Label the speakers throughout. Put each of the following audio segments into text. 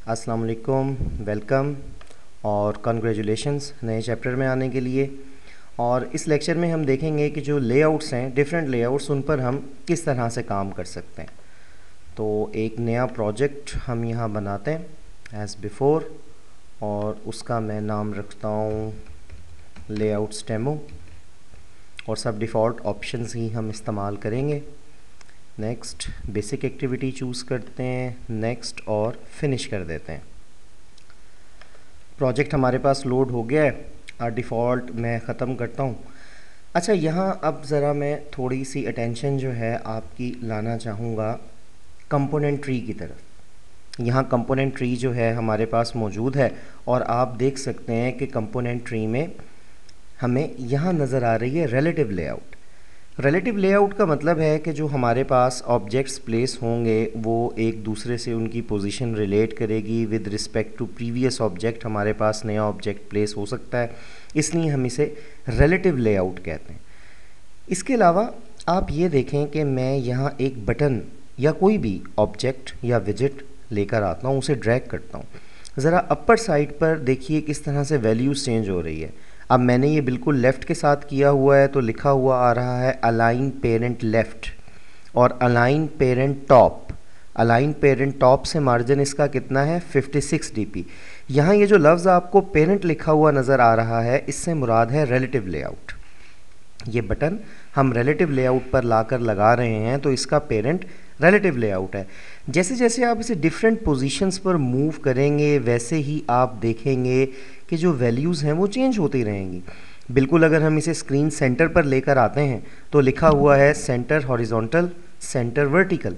Speaker 1: अस्सलाम वालेकुम, वेलकम और कॉन्ग्रेचुलेशंस नए चैप्टर में आने के लिए। और इस लेक्चर में हम देखेंगे कि जो लेआउट्स हैं, डिफरेंट लेआउट्स, उन पर हम किस तरह से काम कर सकते हैं। तो एक नया प्रोजेक्ट हम यहाँ बनाते हैं एज़ बिफ़ोर, और उसका मैं नाम रखता हूँ लेआउट्स डेमो, और सब डिफ़ॉल्ट ऑप्शंस ही हम इस्तेमाल करेंगे। नेक्स्ट, बेसिक एक्टिविटी चूज़ करते हैं, नेक्स्ट और फिनिश कर देते हैं। प्रोजेक्ट हमारे पास लोड हो गया है, डिफ़ॉल्ट मैं ख़त्म करता हूँ। अच्छा, यहाँ अब ज़रा मैं थोड़ी सी अटेंशन जो है आपकी लाना चाहूँगा कंपोनेंट ट्री की तरफ। यहाँ कंपोनेंट ट्री जो है हमारे पास मौजूद है, और आप देख सकते हैं कि कंपोनेंट ट्री में हमें यहाँ नज़र आ रही है रिलेटिव लेआउट। रिलेटिव लेआउट का मतलब है कि जो हमारे पास ऑब्जेक्ट्स प्लेस होंगे वो एक दूसरे से उनकी पोजीशन रिलेट करेगी with respect to previous object. हमारे पास नया ऑब्जेक्ट प्लेस हो सकता है, इसलिए हम इसे रिलेटिव लेआउट कहते हैं। इसके अलावा आप ये देखें कि मैं यहाँ एक बटन या कोई भी ऑब्जेक्ट या विजिट लेकर आता हूँ, उसे ड्रैग करता हूँ। ज़रा अपर साइड पर देखिए किस तरह से वैल्यूज़ चेंज हो रही है। अब मैंने ये बिल्कुल लेफ़्ट के साथ किया हुआ है, तो लिखा हुआ आ रहा है अलाइन पेरेंट लेफ़्ट और align parent top. Align parent top से मार्जिन इसका कितना है, 56 dp। यहाँ ये जो लफ्ज़ आपको पेरेंट लिखा हुआ नज़र आ रहा है, इससे मुराद है रिलेटिव लेआउट। ये बटन हम रिलेटिव लेआउट पर लाकर लगा रहे हैं, तो इसका पेरेंट रिलेटिव लेआउट है। जैसे जैसे आप इसे डिफरेंट पोजीशंस पर मूव करेंगे, वैसे ही आप देखेंगे कि जो वैल्यूज़ हैं वो चेंज होती रहेंगी। बिल्कुल अगर हम इसे स्क्रीन सेंटर पर लेकर आते हैं तो लिखा हुआ है सेंटर हॉरिजॉन्टल, सेंटर वर्टिकल।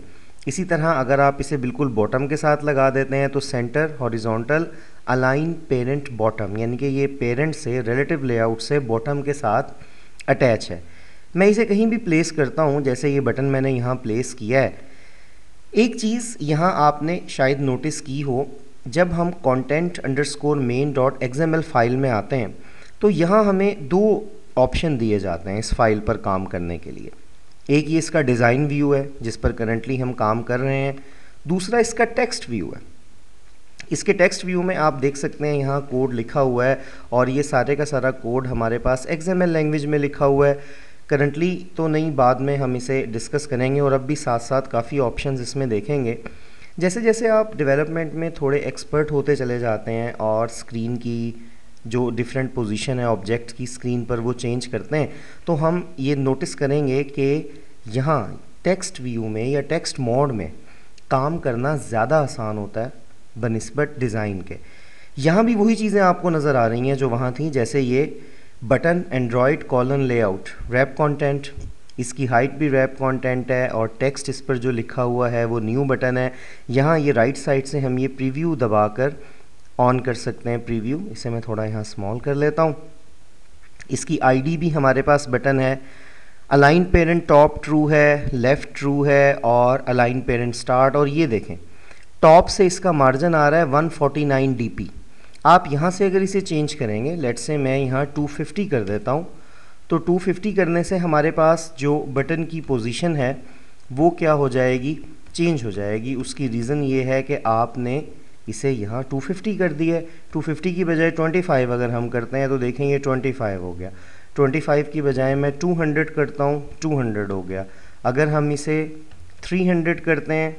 Speaker 1: इसी तरह अगर आप इसे बिल्कुल बॉटम के साथ लगा देते हैं तो centre horizontal, align parent bottom, यानी कि ये पेरेंट से रिलेटिव लेआउट से बॉटम के साथ अटैच है। मैं इसे कहीं भी प्लेस करता हूँ, जैसे ये बटन मैंने यहाँ प्लेस किया है। एक चीज़ यहाँ आपने शायद नोटिस की हो, जब हम content_main.xml फाइल में आते हैं तो यहाँ हमें दो ऑप्शन दिए जाते हैं इस फाइल पर काम करने के लिए। एक ये इसका डिज़ाइन व्यू है जिस पर करंटली हम काम कर रहे हैं, दूसरा इसका टेक्स्ट व्यू है। इसके टेक्स्ट व्यू में आप देख सकते हैं यहाँ कोड लिखा हुआ है, और ये सारे का सारा कोड हमारे पास XML लैंग्वेज में लिखा हुआ है। करंटली तो नहीं, बाद में हम इसे डिस्कस करेंगे, और अब भी साथ साथ काफ़ी ऑप्शंस इसमें देखेंगे। जैसे जैसे आप डेवलपमेंट में थोड़े एक्सपर्ट होते चले जाते हैं और स्क्रीन की जो डिफरेंट पोजीशन है ऑब्जेक्ट की स्क्रीन पर वो चेंज करते हैं, तो हम ये नोटिस करेंगे कि यहाँ टेक्स्ट व्यू में या टेक्स्ट मोड में काम करना ज़्यादा आसान होता है बनिस्बत डिज़ाइन के। यहाँ भी वही चीज़ें आपको नज़र आ रही हैं जो वहाँ थी, जैसे ये button Android colon layout wrap content, इसकी हाइट भी रैप कंटेंट है, और टेक्स्ट इस पर जो लिखा हुआ है वो न्यू बटन है। यहाँ ये राइट साइड से हम ये प्रीव्यू दबाकर ऑन कर सकते हैं। प्रीव्यू, इसे मैं थोड़ा यहाँ स्मॉल कर लेता हूँ। इसकी आईडी भी हमारे पास बटन है। अलाइन पेरेंट टॉप ट्रू है, लेफ़्ट ट्रू है, और अलाइन पेरेंट स्टार्ट। और ये देखें टॉप से इसका मार्जिन आ रहा है 149 dp। आप यहाँ से अगर इसे चेंज करेंगे, लेट्स से मैं यहाँ 250 कर देता हूँ, तो 250 करने से हमारे पास जो बटन की पोजीशन है वो क्या हो जाएगी, चेंज हो जाएगी। उसकी रीज़न ये है कि आपने इसे यहाँ 250 कर दिया है। 250 की बजाय 25 अगर हम करते हैं तो देखेंगे 25 हो गया। 25 की बजाय मैं 200 करता हूँ, 200 हो गया। अगर हम इसे 300 करते हैं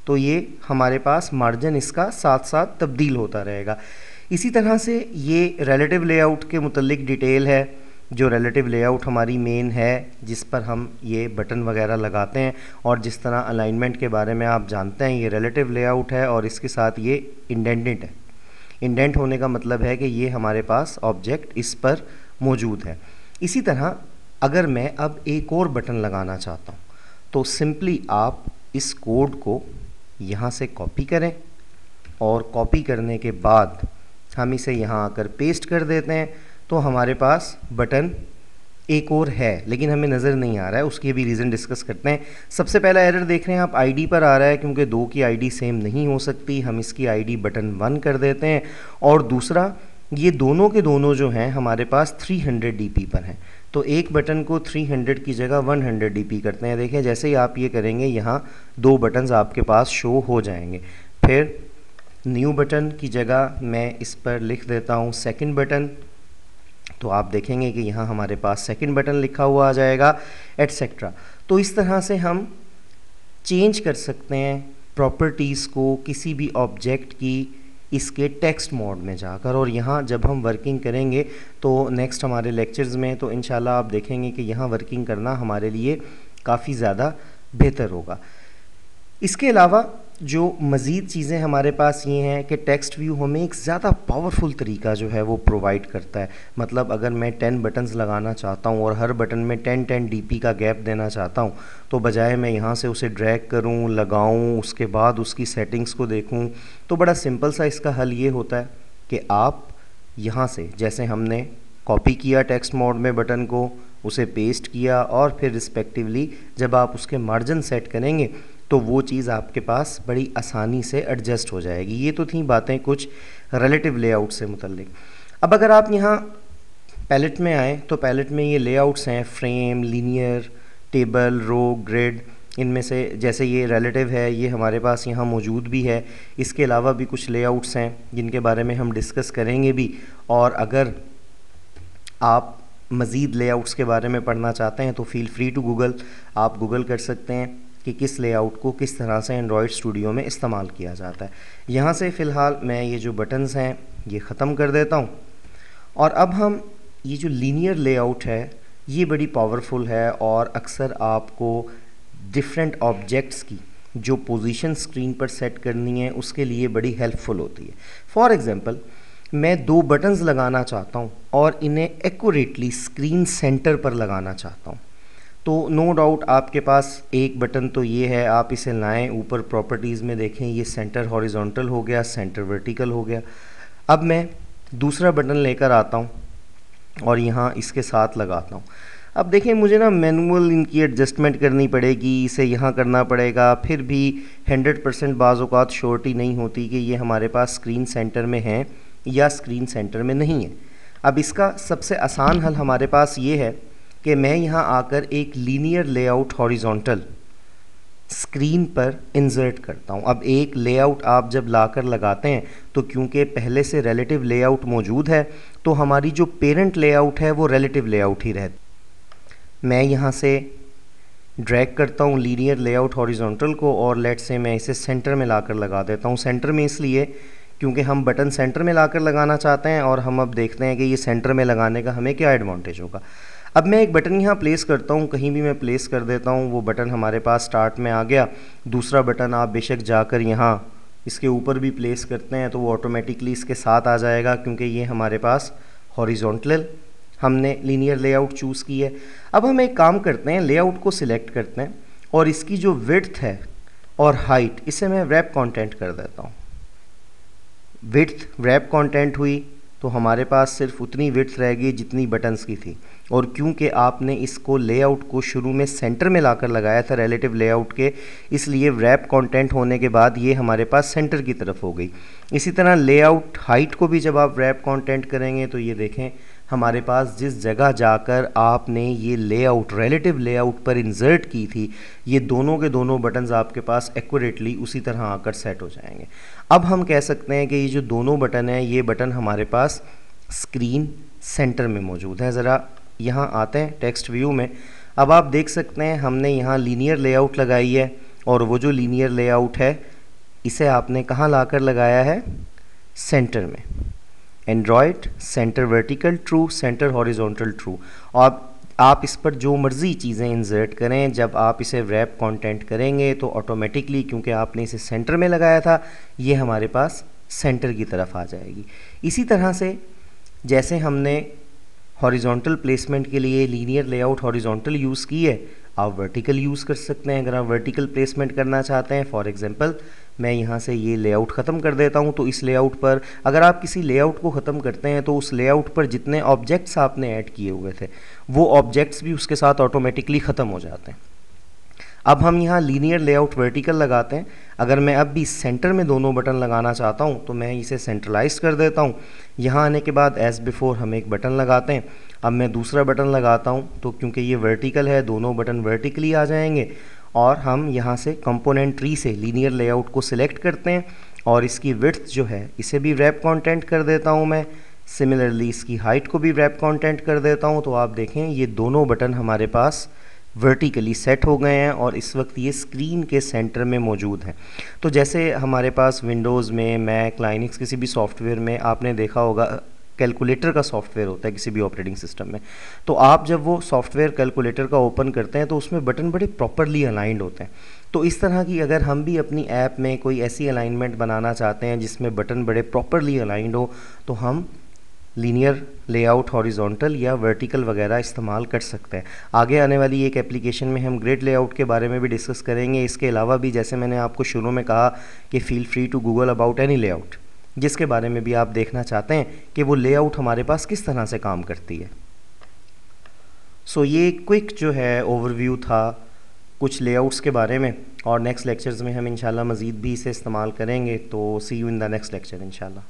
Speaker 1: तो ये हमारे पास मार्जिन इसका साथ साथ तब्दील होता रहेगा। इसी तरह से ये रिलेटिव लेआउट के मुतल्लिक डिटेल है। जो रिलेटिव लेआउट हमारी मेन है जिस पर हम ये बटन वगैरह लगाते हैं, और जिस तरह अलाइनमेंट के बारे में आप जानते हैं, ये रिलेटिव लेआउट है और इसके साथ ये इंडेंटेड है। इंडेंट होने का मतलब है कि ये हमारे पास ऑब्जेक्ट इस पर मौजूद है। इसी तरह अगर मैं अब एक और बटन लगाना चाहता हूँ तो सिंपली आप इस कोड को यहाँ से कॉपी करें, और कॉपी करने के बाद हम इसे यहाँ आकर पेस्ट कर देते हैं, तो हमारे पास बटन एक और है लेकिन हमें नज़र नहीं आ रहा है। उसके भी रीज़न डिस्कस करते हैं। सबसे पहला एरर देख रहे हैं आप, आईडी पर आ रहा है क्योंकि दो की आईडी सेम नहीं हो सकती। हम इसकी आईडी बटन 1 कर देते हैं, और दूसरा ये दोनों के दोनों जो हैं हमारे पास 300 dp पर हैं, तो एक बटन को 300 की जगह 100 dp करते हैं। देखें जैसे ही आप ये करेंगे यहाँ दो बटन्स आपके पास शो हो जाएंगे। फिर न्यू बटन की जगह मैं इस पर लिख देता हूँ सेकंड बटन, तो आप देखेंगे कि यहाँ हमारे पास सेकंड बटन लिखा हुआ आ जाएगा, एटसेट्रा। तो इस तरह से हम चेंज कर सकते हैं प्रॉपर्टीज़ को किसी भी ऑब्जेक्ट की इसके टेक्स्ट मोड में जाकर। और यहाँ जब हम वर्किंग करेंगे तो नेक्स्ट हमारे लेक्चर्स में तो इंशाल्लाह आप देखेंगे कि यहाँ वर्किंग करना हमारे लिए काफ़ी ज़्यादा बेहतर होगा। इसके अलावा जो मज़ीद चीज़ें हमारे पास ये हैं कि टेक्स्ट व्यू हमें एक ज़्यादा पावरफुल तरीका जो है वो प्रोवाइड करता है। मतलब अगर मैं 10 बटन्स लगाना चाहता हूँ और हर बटन में 10-10 डीपी का गैप देना चाहता हूँ, तो बजाय मैं यहाँ से उसे ड्रैग करूँ, लगाऊँ, उसके बाद उसकी सेटिंग्स को देखूँ, तो बड़ा सिंपल सा इसका हल ये होता है कि आप यहाँ से जैसे हमने कॉपी किया टेक्स्ट मोड में बटन को, उसे पेस्ट किया और फिर रिस्पेक्टिवली जब आप उसके मार्जिन सेट करेंगे तो वो चीज़ आपके पास बड़ी आसानी से एडजस्ट हो जाएगी। ये तो थी बातें कुछ रिलेटिव लेआउट से मुतल्लिक। अब अगर आप यहाँ पैलेट में आएँ तो पैलेट में ये लेआउट्स हैं, फ्रेम, लीनियर, टेबल, रो, ग्रिड। इनमें से जैसे ये रिलेटिव है ये हमारे पास यहाँ मौजूद भी है। इसके अलावा भी कुछ लेआउट्स हैं जिनके बारे में हम डिस्कस करेंगे भी। और अगर आप मज़ीद लेआउट्स के बारे में पढ़ना चाहते हैं तो फील फ्री टू गूगल, आप गूगल कर सकते हैं कि किस लेआउट को किस तरह से एंड्रॉयड स्टूडियो में इस्तेमाल किया जाता है। यहाँ से फ़िलहाल मैं ये जो बटन्स हैं ये ख़त्म कर देता हूँ। और अब हम ये जो लीनियर लेआउट है ये बड़ी पावरफुल है और अक्सर आपको डिफरेंट ऑब्जेक्ट्स की जो पोजीशन स्क्रीन पर सेट करनी है उसके लिए बड़ी हेल्पफुल होती है। फॉर एग्ज़ाम्पल मैं 2 बटन्स लगाना चाहता हूँ और इन्हें एक्यूरेटली स्क्रीन सेंटर पर लगाना चाहता हूँ, तो नो डाउट आपके पास एक बटन तो ये है, आप इसे लाएं ऊपर प्रॉपर्टीज़ में देखें, ये सेंटर हॉरिजॉन्टल हो गया, सेंटर वर्टिकल हो गया। अब मैं दूसरा बटन लेकर आता हूँ और यहाँ इसके साथ लगाता हूँ। अब देखें मुझे ना मैनुअल इनकी एडजस्टमेंट करनी पड़ेगी, इसे यहाँ करना पड़ेगा, फिर भी 100% बाज़ औक़ात श्योरिटी नहीं होती कि ये हमारे पास स्क्रीन सेंटर में है या स्क्रीन सेंटर में नहीं है। अब इसका सबसे आसान हल हमारे पास ये है कि मैं यहाँ आकर एक लीनियर लेआउट हॉरिजॉन्टल स्क्रीन पर इंसर्ट करता हूँ। अब एक लेआउट आप जब लाकर लगाते हैं तो क्योंकि पहले से रिलेटिव लेआउट मौजूद है तो हमारी जो पेरेंट लेआउट है वो रिलेटिव लेआउट ही रहती। मैं यहाँ से ड्रैग करता हूँ लीनियर लेआउट हॉरिजॉन्टल को और लेट से मैं इसे सेंटर में लाकर लगा देता हूँ। सेंटर में इसलिए क्योंकि हम बटन सेंटर में लाकर लगाना चाहते हैं और हम अब देखते हैं कि ये सेंटर में लगाने का हमें क्या एडवांटेज होगा। अब मैं एक बटन यहाँ प्लेस करता हूँ, कहीं भी मैं प्लेस कर देता हूँ, वो बटन हमारे पास स्टार्ट में आ गया। दूसरा बटन आप बेशक जाकर यहाँ इसके ऊपर भी प्लेस करते हैं तो वो ऑटोमेटिकली इसके साथ आ जाएगा क्योंकि ये हमारे पास हॉरिजॉन्टल हमने लीनियर लेआउट चूज़ की है। अब हम एक काम करते हैं, लेआउट को सिलेक्ट करते हैं और इसकी जो विड्थ है और हाइट इसे मैं रैप कंटेंट कर देता हूँ। विड्थ रैप कंटेंट हुई तो हमारे पास सिर्फ उतनी विड्थ रहेगी जितनी बटन्स की थी। और क्योंकि आपने इसको लेआउट को शुरू में सेंटर में लाकर लगाया था रिलेटिव लेआउट के, इसलिए रैप कंटेंट होने के बाद ये हमारे पास सेंटर की तरफ हो गई। इसी तरह लेआउट हाइट को भी जब आप रैप कंटेंट करेंगे तो ये देखें हमारे पास जिस जगह जाकर आपने ये लेआउट रिलेटिव लेआउट पर इंसर्ट की थी ये दोनों के दोनों बटन्स आपके पास एक्यूरेटली उसी तरह आकर सेट हो जाएंगे। अब हम कह सकते हैं कि ये जो दोनों बटन हैं ये बटन हमारे पास स्क्रीन सेंटर में मौजूद है। ज़रा यहाँ आते हैं टेक्स्ट व्यू में। अब आप देख सकते हैं हमने यहाँ लीनियर लेआउट लगाई है और वो जो लीनियर लेआउट है इसे आपने कहाँ लाकर लगाया है, सेंटर में। Android centre vertical true, centre horizontal true. और आप इस पर जो मर्ज़ी चीज़ें इंसर्ट करें, जब आप इसे रैप कंटेंट करेंगे तो ऑटोमेटिकली क्योंकि आपने इसे सेंटर में लगाया था ये हमारे पास सेंटर की तरफ आ जाएगी। इसी तरह से जैसे हमने हॉरिजॉन्टल प्लेसमेंट के लिए लीनियर लेआउट हॉरिजॉन्टल यूज़ की है, आप वर्टिकल यूज़ कर सकते हैं अगर आप वर्टिकल प्लेसमेंट करना चाहते हैं। फॉर एग्जांपल मैं यहाँ से ये लेआउट ख़त्म कर देता हूँ तो इस लेआउट पर अगर आप किसी लेआउट को ख़त्म करते हैं तो उस लेआउट पर जितने ऑब्जेक्ट्स आपने ऐड किए हुए थे वो ऑब्जेक्ट्स भी उसके साथ ऑटोमेटिकली ख़त्म हो जाते हैं। अब हम यहाँ लीनियर लेआउट वर्टिकल लगाते हैं। अगर मैं अब भी सेंटर में दोनों बटन लगाना चाहता हूँ तो मैं इसे सेंट्रलाइज कर देता हूँ। यहाँ आने के बाद एज़ बिफोर हम एक बटन लगाते हैं। अब मैं दूसरा बटन लगाता हूँ तो क्योंकि ये वर्टिकल है दोनों बटन वर्टिकली आ जाएंगे और हम यहाँ से कंपोनेंट ट्री से लीनियर लेआउट को सिलेक्ट करते हैं और इसकी विड्थ जो है इसे भी रैप कंटेंट कर देता हूँ मैं। सिमिलरली इसकी हाइट को भी रैप कंटेंट कर देता हूँ। तो आप देखें ये दोनों बटन हमारे पास वर्टिकली सेट हो गए हैं और इस वक्त ये स्क्रीन के सेंटर में मौजूद हैं। तो जैसे हमारे पास विंडोज़ में, मैक, लाइनक्स किसी भी सॉफ्टवेयर में आपने देखा होगा कैलकुलेटर का सॉफ्टवेयर होता है किसी भी ऑपरेटिंग सिस्टम में। तो आप जब वो सॉफ्टवेयर कैलकुलेटर का ओपन करते हैं तो उसमें बटन बड़े प्रॉपरली अलाइंड होते हैं। तो इस तरह की अगर हम भी अपनी ऐप में कोई ऐसी अलाइनमेंट बनाना चाहते हैं जिसमें बटन बड़े प्रॉपरली अलाइंड हो, तो हम लीनियर लेआउट, हॉरिजॉन्टल या वर्टिकल वगैरह इस्तेमाल कर सकते हैं। आगे आने वाली एक एप्लीकेशन में हम ग्रिड लेआउट के बारे में भी डिस्कस करेंगे। इसके अलावा भी जैसे मैंने आपको शुरू में कहा कि feel free to Google about any layout, जिसके बारे में भी आप देखना चाहते हैं कि वो लेआउट हमारे पास किस तरह से काम करती है। सो ये क्विक जो है ओवरव्यू था कुछ लेआउट्स के बारे में, और नेक्स्ट लेक्चर्स में हम इंशाल्लाह मज़ीद भी इसे इस्तेमाल करेंगे। तो see you in the next lecture इंशाल्लाह।